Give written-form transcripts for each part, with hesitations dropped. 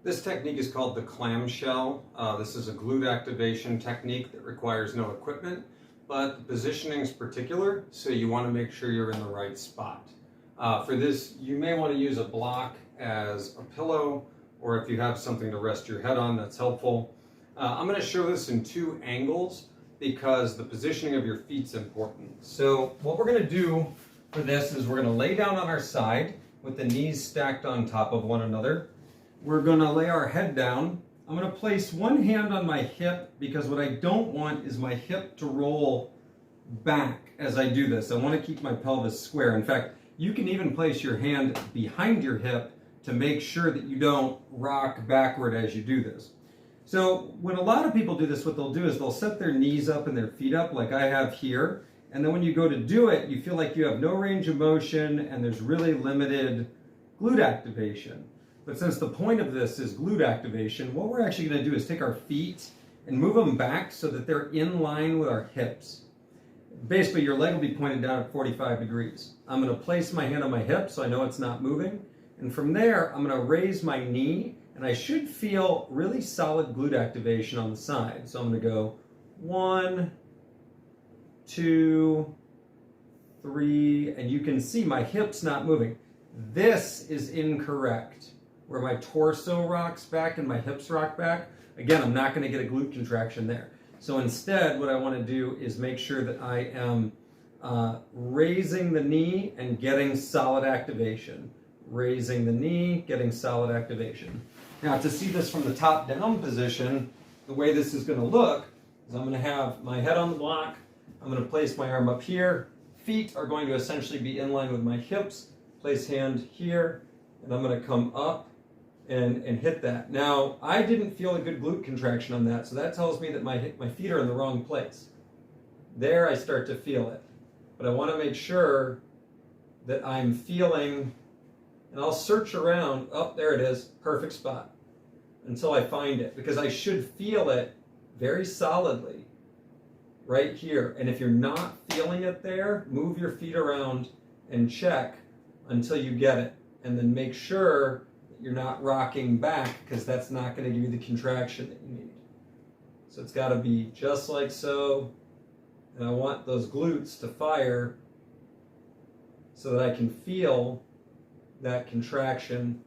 This technique is called the clamshell. This is a glute activation technique that requires no equipment, but the positioning is particular, so you want to make sure you're in the right spot. For this, you may want to use a block as a pillow, or if you have something to rest your head on, that's helpful. I'm going to show this in two angles because the positioning of your feet is important. So what we're going to do for this is we're going to lay down on our side with the knees stacked on top of one another. We're going to lay our head down. I'm going to place one hand on my hip because what I don't want is my hip to roll back as I do this. I want to keep my pelvis square. In fact, you can even place your hand behind your hip to make sure that you don't rock backward as you do this. So when a lot of people do this, what they'll do is they'll set their knees up and their feet up like I have here. And then when you go to do it, you feel like you have no range of motion and there's really limited glute activation. But since the point of this is glute activation, what we're actually going to do is take our feet and move them back so that they're in line with our hips. Basically, your leg will be pointed down at 45 degrees. I'm going to place my hand on my hip so I know it's not moving. And from there, I'm going to raise my knee, and I should feel really solid glute activation on the side. So I'm going to go 1, 2, 3, and you can see my hip's not moving. This is incorrect, where my torso rocks back and my hips rock back. Again, I'm not going to get a glute contraction there. So instead, what I want to do is make sure that I am raising the knee and getting solid activation. Raising the knee, getting solid activation. Now, to see this from the top down position, the way this is going to look is I'm going to have my head on the block. I'm going to place my arm up here. Feet are going to essentially be in line with my hips. Place hand here, and I'm going to come up and hit that. Now, I didn't feel a good glute contraction on that, so that tells me that my feet are in the wrong place. There I start to feel it. But I want to make sure that I'm feeling, and I'll search around. Oh, there it is, perfect spot, until I find it, because I should feel it very solidly right here. And if you're not feeling it there, move your feet around and check until you get it, and then make sure that you're not rocking back, because that's not going to give you the contraction that you need. So it's got to be just like so, and I want those glutes to fire so that I can feel that contraction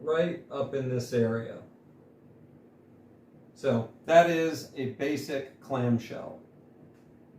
right up in this area. So that is a basic clamshell.